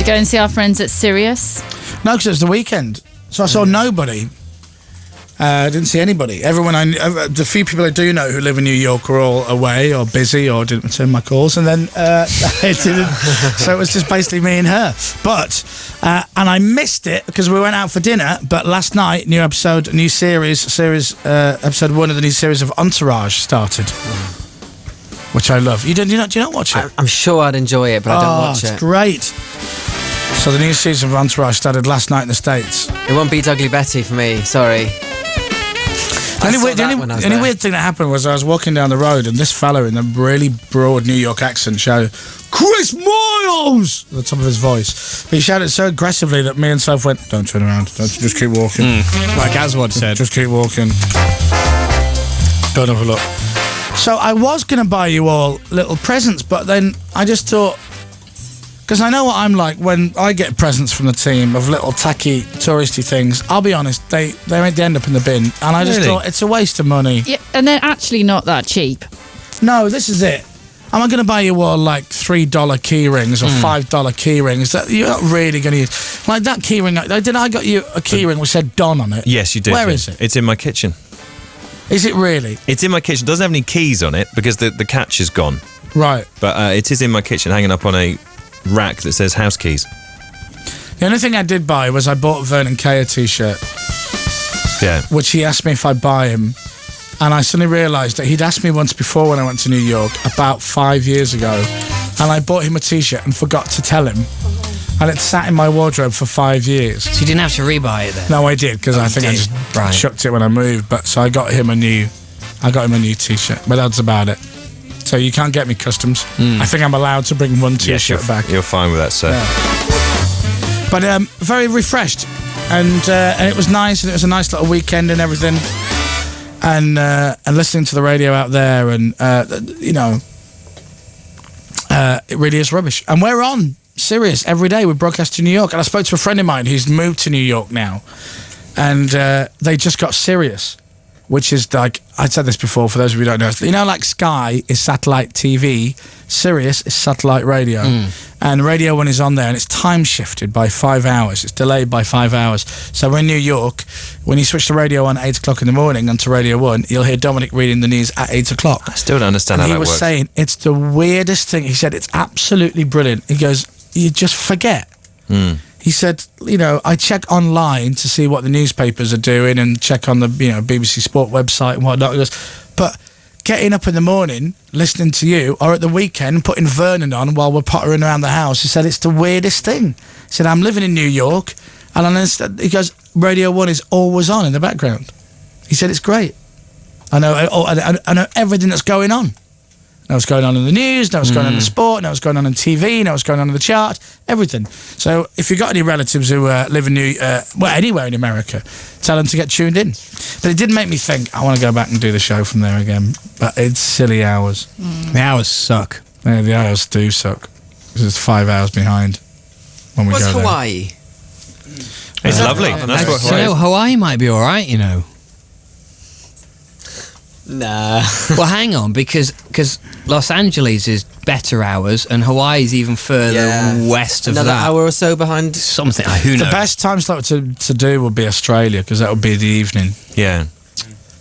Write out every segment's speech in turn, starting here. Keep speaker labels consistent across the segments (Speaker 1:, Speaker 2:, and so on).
Speaker 1: Go and see our friends at Sirius?
Speaker 2: No, because it was the weekend. So I saw nobody. I didn't see anybody. Everyone the few people I do know who live in New York were all away or busy or didn't return my calls, and then it didn't. So it was just basically me and her. But and I missed it because we went out for dinner. But last night, episode 1 of the new series of Entourage started, which I love. Do you not watch it?
Speaker 3: I'm sure I'd enjoy it, but I don't watch it.
Speaker 2: It's great. So the new season of Entourage started last night in the States.
Speaker 3: It won't beat Ugly Betty for me. Sorry.
Speaker 2: The only weird thing that happened was I was walking down the road and this fella in a really broad New York accent shouted, "Chris Moyles!" at the top of his voice. But he shouted so aggressively that me and Soph went, "Don't turn around. Just keep walking."
Speaker 4: Like Aswad said.
Speaker 2: Just keep walking. Don't have a look. So I was going to buy you all little presents, but then I just thought, because I know what I'm like when I get presents from the team of little tacky touristy things. I'll be honest, they end up in the bin, and I just thought it's a waste of money.
Speaker 1: Yeah, and they're actually not that cheap.
Speaker 2: No, this is it. Am I going to buy you all like $3 key rings or $5 key rings that you're not really going to use? Like that key ring. I got you a key ring which said Don on it.
Speaker 5: Yes, you did.
Speaker 2: Where is it?
Speaker 5: It's in my kitchen.
Speaker 2: Is it really?
Speaker 5: It's in my kitchen. It doesn't have any keys on it because the catch is gone.
Speaker 2: Right.
Speaker 5: But it is in my kitchen, hanging up on a rack that says house keys.
Speaker 2: The only thing I did buy was I bought Vernon Kay a t-shirt.
Speaker 5: Yeah.
Speaker 2: Which he asked me if I'd buy him. And I suddenly realised that he'd asked me once before when I went to New York, about 5 years ago. And I bought him a t-shirt and forgot to tell him. And it sat in my wardrobe for 5 years.
Speaker 4: So you didn't have to rebuy it then?
Speaker 2: No, I did, because I think I just chucked it when I moved. But so I got him a new t-shirt. But that's about it. So you can't get me customs. I think I'm allowed to bring one t-shirt back.
Speaker 5: You're fine with that, sir.
Speaker 2: Yeah. But very refreshed, and it was nice, and it was a nice little weekend and everything. And listening to the radio out there, and it really is rubbish. And we're on Sirius every day. We broadcast to New York, and I spoke to a friend of mine who's moved to New York now, and they just got Sirius, which is like, I said this before for those of you who don't know, like Sky is satellite TV, Sirius is satellite radio, and Radio 1 is on there, and it's time shifted by 5 hours. It's delayed by 5 hours. So we're in New York. When you switch to Radio 1 at 8 o'clock in the morning onto Radio 1, you'll hear Dominic reading the news at 8 o'clock.
Speaker 5: I still don't understand how that works.
Speaker 2: He was saying, it's the weirdest thing. He said, it's absolutely brilliant. He goes, you just forget. He said, I check online to see what the newspapers are doing and check on the, BBC Sport website and whatnot. He goes, but getting up in the morning, listening to you, or at the weekend, putting Vernon on while we're pottering around the house, he said, it's the weirdest thing. He said, I'm living in New York, and he goes, Radio 1 is always on in the background. He said, it's great. I know everything that's going on. Know what's going on in the news, know what's going on in the sport, know what's going on TV, know what's going on in the chart, everything. So if you've got any relatives who live in anywhere in America, tell them to get tuned in. But it did make me think, I want to go back and do the show from there again. But it's silly hours.
Speaker 4: The hours suck.
Speaker 2: Yeah, the hours do suck. Because it's 5 hours behind when we go there.
Speaker 3: What's Hawaii?
Speaker 5: It's lovely. That's what
Speaker 4: Hawaii might be all right,
Speaker 3: Nah.
Speaker 4: Well, hang on, because Los Angeles is better hours and Hawaii is even further west of
Speaker 3: Another
Speaker 4: that.
Speaker 3: hour or so behind.
Speaker 4: Something. Who knows?
Speaker 2: The best time slot to do would be Australia, because that would be the evening.
Speaker 5: Yeah.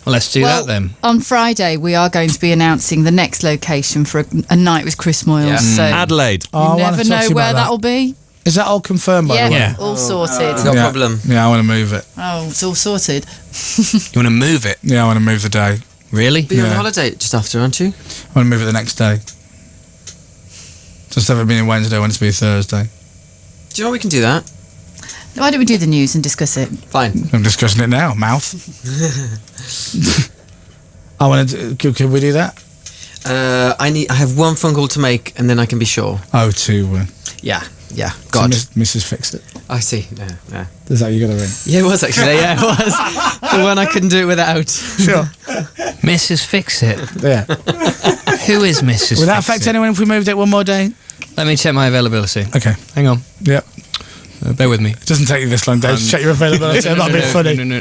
Speaker 4: Well, let's do that then.
Speaker 1: On Friday, we are going to be announcing the next location for a night with Chris Moyles.
Speaker 3: Yeah.
Speaker 1: So
Speaker 5: Adelaide.
Speaker 1: you never know where that'll be.
Speaker 2: Is that all confirmed, by the way?
Speaker 4: Yeah.
Speaker 1: All sorted.
Speaker 3: No problem.
Speaker 2: Yeah, I want to move it.
Speaker 1: Oh, it's all sorted.
Speaker 4: You want to move it?
Speaker 2: Yeah, I want to move the day.
Speaker 4: Really?
Speaker 3: But you're on holiday just after, aren't you?
Speaker 2: I want to move it the next day. So instead of it being Wednesday, I want it to be Thursday.
Speaker 3: Do you know we can do that?
Speaker 1: Why don't we do the news and discuss it?
Speaker 3: Fine.
Speaker 2: I'm discussing it now, mouth. I want to. Could we do that?
Speaker 3: I have one phone call to make, and then I can be sure.
Speaker 2: Oh, to
Speaker 3: Yeah. God.
Speaker 2: Mrs. Fix It.
Speaker 3: I see. Yeah.
Speaker 2: Is that you got to ring?
Speaker 3: Yeah, it was actually. Yeah, it was the one I couldn't do it without.
Speaker 2: Sure.
Speaker 4: Mrs. Fix It.
Speaker 2: Yeah.
Speaker 4: Who is Mrs.
Speaker 2: Would that
Speaker 4: Fix
Speaker 2: affect
Speaker 4: It?
Speaker 2: anyone if we moved it one more day?
Speaker 4: Let me check my availability.
Speaker 2: Okay.
Speaker 4: Hang on.
Speaker 2: Yep.
Speaker 4: Bear with me.
Speaker 2: It doesn't take you this long, Dave. Check your availability. I'm not being funny.
Speaker 4: No.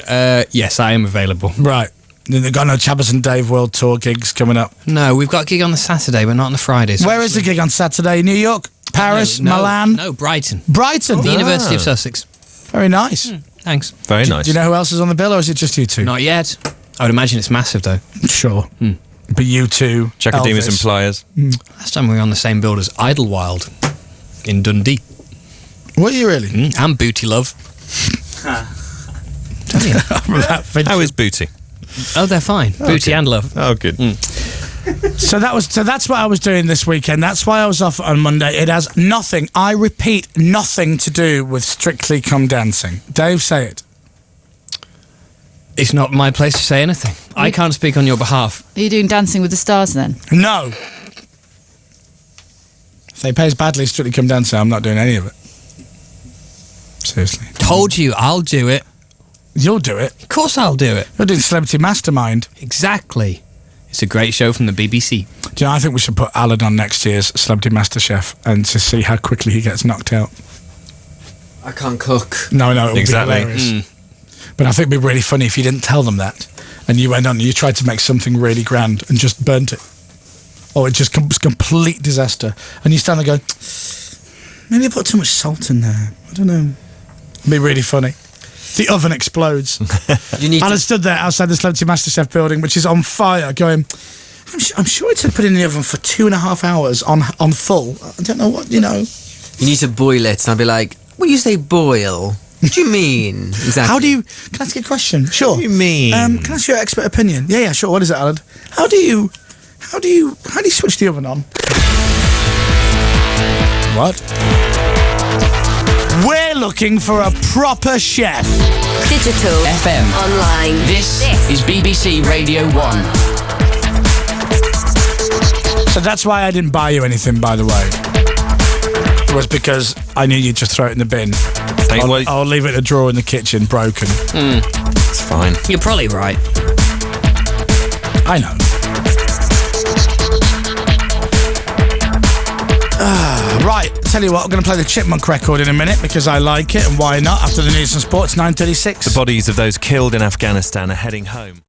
Speaker 4: Yes, I am available.
Speaker 2: Right. They've got no Chabbers and Dave World Tour gigs coming up.
Speaker 4: No, we've got a gig on the Saturday, but not on the Friday. So
Speaker 2: Where is the gig on Saturday? New York? Paris, Milan?
Speaker 4: No, Brighton.
Speaker 2: Brighton.
Speaker 4: The University of Sussex.
Speaker 2: Very nice.
Speaker 4: Thanks.
Speaker 5: Very nice.
Speaker 2: Do you know who else is on the bill, or is it just you two?
Speaker 4: Not yet. I would imagine it's massive, though.
Speaker 2: Sure. But you two,
Speaker 5: Chakademus and
Speaker 2: Elvis.
Speaker 5: Pliers.
Speaker 4: Last time we were on the same build as Idlewild in Dundee.
Speaker 2: Were you really?
Speaker 4: And Booty Love. Tell you.
Speaker 5: How is Booty?
Speaker 4: Oh, they're fine. Booty and Love.
Speaker 5: Oh, good.
Speaker 2: So that's what I was doing this weekend. That's why I was off on Monday. It has nothing, I repeat, nothing to do with Strictly Come Dancing. Dave, say it.
Speaker 4: It's not my place to say anything. I can't speak on your behalf.
Speaker 1: Are you doing Dancing with the Stars then?
Speaker 2: No. If they pay us badly, Strictly Come Dancing, I'm not doing any of it. Seriously.
Speaker 4: Told you, I'll do it.
Speaker 2: You'll do it.
Speaker 4: Of course I'll do it.
Speaker 2: You're doing Celebrity Mastermind.
Speaker 4: Exactly. It's a great show from the BBC.
Speaker 2: Do you know, I think we should put Alan on next year's Celebrity MasterChef and to see how quickly he gets knocked out.
Speaker 3: I can't cook.
Speaker 2: No, it would
Speaker 5: Exactly.
Speaker 2: be hilarious. But I think it'd be really funny if you didn't tell them that and you went on and you tried to make something really grand and just burnt it. Or it just was complete disaster. And you stand there going, maybe I put too much salt in there. I don't know. It'd be really funny. The oven explodes.
Speaker 3: You need
Speaker 2: Alan stood there outside the Celebrity MasterChef building, which is on fire, going, I'm sure it said put it in the oven for 2.5 hours on full. I don't know what,
Speaker 3: You need to boil it. And I'd be like, when you say boil, what do you mean? Exactly.
Speaker 2: How do you... Can I ask you a question? Sure.
Speaker 5: What do you mean?
Speaker 2: Can I ask your expert opinion? Yeah, sure. What is it, Alan? How do you switch the oven on? What? We're looking for a proper chef.
Speaker 6: Digital.
Speaker 7: FM.
Speaker 6: Online.
Speaker 7: This is BBC Radio 1.
Speaker 2: So that's why I didn't buy you anything, by the way. It was because I knew you'd just throw it in the bin. I'll leave it in a drawer in the kitchen, broken.
Speaker 5: It's fine.
Speaker 4: You're probably right.
Speaker 2: I know. Right, tell you what, I'm going to play the Chipmunk record in a minute because I like it, and why not? After the news and sports, 9:36.
Speaker 5: The bodies of those killed in Afghanistan are heading home.